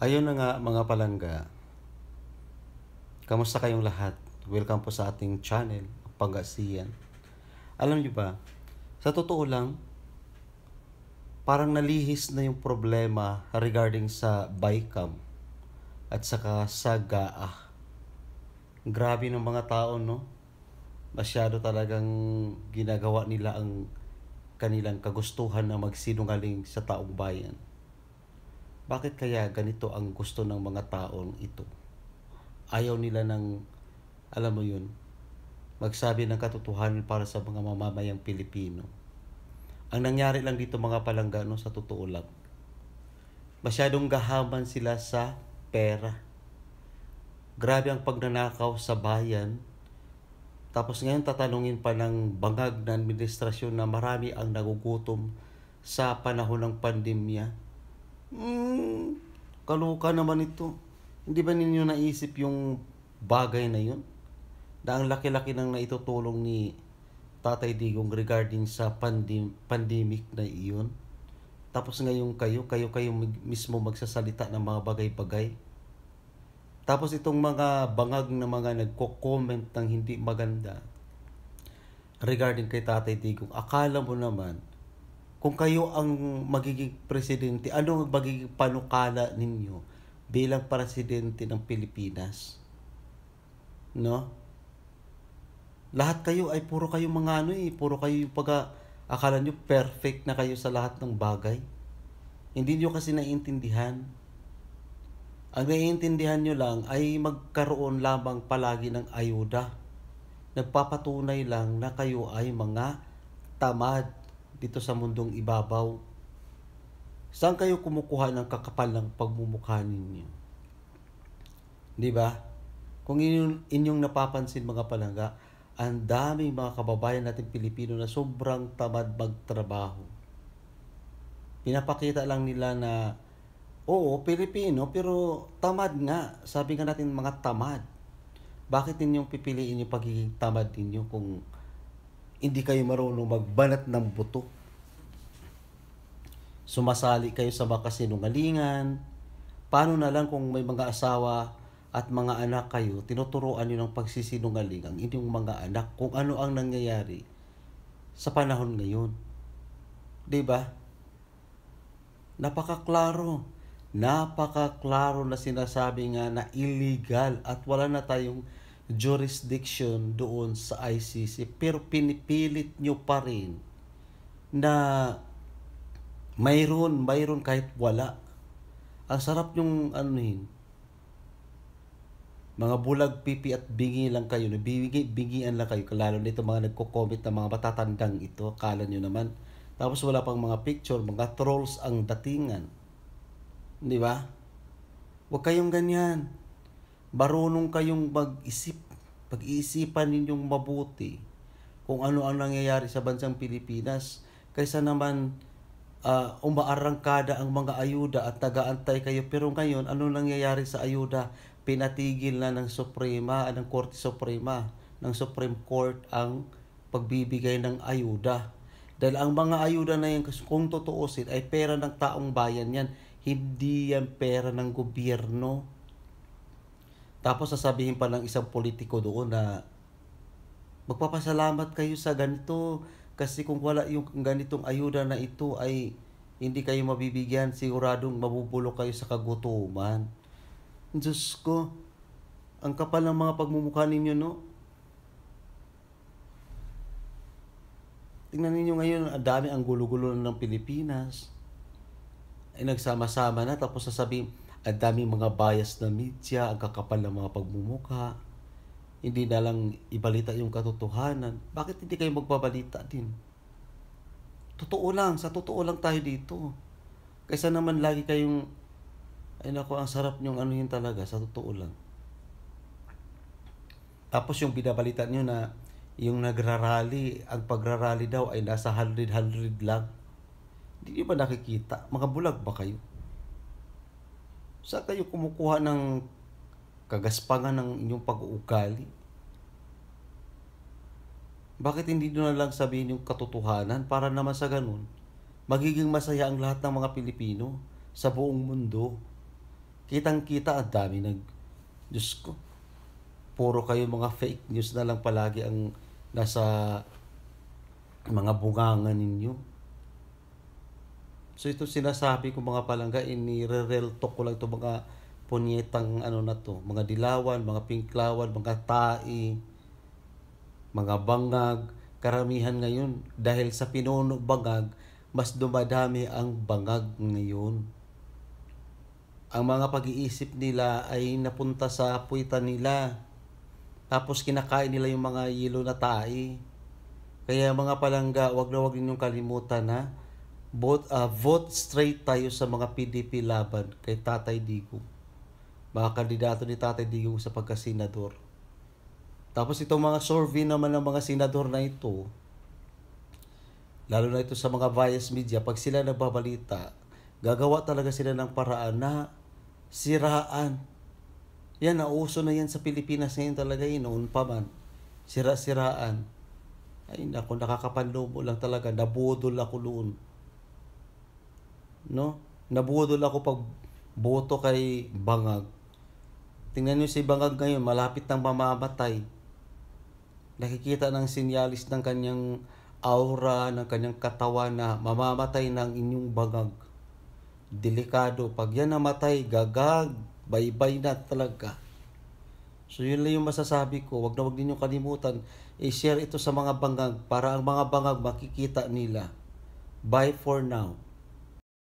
Ayun na nga mga palangga, kamusta kayong lahat? Welcome po sa ating channel, Pangasiyan. Alam niyo ba, sa totoo lang, parang nalihis na yung problema regarding sa BICAM at saka sa GAA. Grabe ng mga tao, no? Masyado talagang ginagawa nila ang kanilang kagustuhan na magsinungaling sa taong bayan. Bakit kaya ganito ang gusto ng mga taong ito? Ayaw nila ng, alam mo yun, magsabi ng katotohanan para sa mga mamamayang Pilipino. Ang nangyari lang dito mga palangga, no, sa totoo lang, masyadong gahaman sila sa pera. Grabe ang pagnanakaw sa bayan. Tapos ngayon tatanungin pa ng bangag na administrasyon na marami ang nagugutom sa panahon ng pandemya. Kaluka naman ito. Hindi ba ninyo naisip yung bagay na yun? Na ang laki-laki ng naitutulong ni Tatay Digong regarding sa pandemic na iyon. Tapos ngayon kayo mismo magsasalita ng mga bagay-bagay. Tapos itong mga bangag na mga nagko-comment ng hindi maganda regarding kay Tatay Digong, akala mo naman, kung kayo ang magiging presidente, ano ang magiging panukala ninyo bilang presidente ng Pilipinas? No? Lahat kayo ay puro kayo mga puro kayo yung akala nyo perfect na kayo sa lahat ng bagay. Hindi nyo kasi naiintindihan. Ang naiintindihan nyo lang ay magkaroon lamang palagi ng ayuda. Nagpapatunay lang na kayo ay mga tamad dito sa mundong ibabaw. Saan kayo kumukuha ng kakapal ng pagmumukha ninyo? Di ba? Kung inyong napapansin mga palangga, ang daming mga kababayan natin Pilipino na sobrang tamad magtrabaho. Pinapakita lang nila na, oo, Pilipino, pero tamad nga. Sabi nga natin mga tamad. Bakit ninyong pipiliin yung pagiging tamad ninyo kung hindi kayo marunong magbanat ng buto? Sumasali kayo sa mga kasinungalingan. Paano na lang kung may mga asawa at mga anak kayo, tinuturuan nyo ng pagsisinungaling ang inyong mga anak kung ano ang nangyayari sa panahon ngayon. Diba? Napakaklaro na sinasabi nga na illegal at wala na tayong jurisdiction doon sa ICC, pero pinipilit nyo pa rin na mayroon kahit wala. Ang sarap yung mga bulag, pipi at bingi lang kayo, bingian lang kayo, lalo nito mga nagko-comment na mga matatandang ito, akala nyo naman. Tapos wala pang mga picture, mga trolls ang datingan. Di ba? Huwag kayong ganyan. Marunong kayong mag-isip. Pag-iisipan ninyong mabuti kung ano ang nangyayari sa bansang Pilipinas, kaysa naman umaarangkada ang mga ayuda at nag-aantay kayo. Pero ngayon, ano nangyayari sa ayuda? Pinatigil na ng Korte Suprema, ng Supreme Court ang pagbibigay ng ayuda. Dahil ang mga ayuda na yan, kung tutuusin, ay pera ng taong bayan yan. Hindi yan pera ng gobyerno. Tapos sasabihin pa ng isang politiko doon na magpapasalamat kayo sa ganito kasi kung wala yung ganitong ayuda na ito ay hindi kayo mabibigyan, siguradong mabubulok kayo sa kagutuman. Diyos ko, ang kapal ng mga pagmumukha ninyo, no? Tingnan ninyo ngayon, ang dami ang gulo-gulo ng Pilipinas. Ay nagsama-sama na, tapos sasabihin, ang daming mga bias na media, ang kakapal ng mga pagmumukha. Hindi na lang ibalita yung katotohanan. Bakit hindi kayo magbabalita din? Totoo lang, sa totoo lang tayo dito. Kaysa naman lagi kayong, ay naku, ang sarap nyong yun talaga, sa totoo lang. Tapos yung binabalita nyo na yung nagrarally, ang pagrarally daw ay nasa 100 lang. Hindi nyo ba nakikita? Mga bulag ba kayo? Saan kayo kumukuha ng kagaspangan ng inyong pag-uugali? Bakit hindi nyo na lang sabihin yung katotohanan para naman sa ganun magiging masaya ang lahat ng mga Pilipino sa buong mundo? Kitang-kita, ang dami Diyos ko, puro kayo mga fake news na lang palagi ang nasa mga bungangan ninyo. So ito sinasabi ko mga palangga, inire-real talk ko lang ito mga punyetang na to, mga dilawan, mga pinklawan, mga tai, mga bangag. Karamihan ngayon, dahil sa pinuno bangag, mas dumadami ang bangag ngayon. Ang mga pag-iisip nila ay napunta sa puwitan nila. Tapos kinakain nila yung mga yelo na tai. Kaya mga palangga, wag ninyong kalimutan na vote straight tayo sa mga PDP laban kay Tatay Digong. Mga kandidato ni Tatay Digong sa pagkasenador. Tapos itong mga survey naman ng mga senador na ito, lalo na ito sa mga bias media, pag sila nagbabalita, gagawa talaga sila ng paraan na siraan. Yan, nauso na yan sa Pilipinas ngayon talaga yun, noon pa man. Sira-siraan. Ay naku, nakakapanlumo lang talaga. Nabudol ako noon. No? Nabudol ako pag boto kay Bangag. Tingnan nyo si Bangag ngayon, malapit nang mamamatay. Nakikita ng sinyalis ng kanyang aura, ng kanyang katawan na mamamatay ng inyong Bangag. Delikado. Pag yan namatay, gagag, bye-bye na talaga. So yun lang yung masasabi ko. Wag ninyong kalimutan. I-share ito sa mga Bangag para ang mga Bangag makikita nila. Bye for now.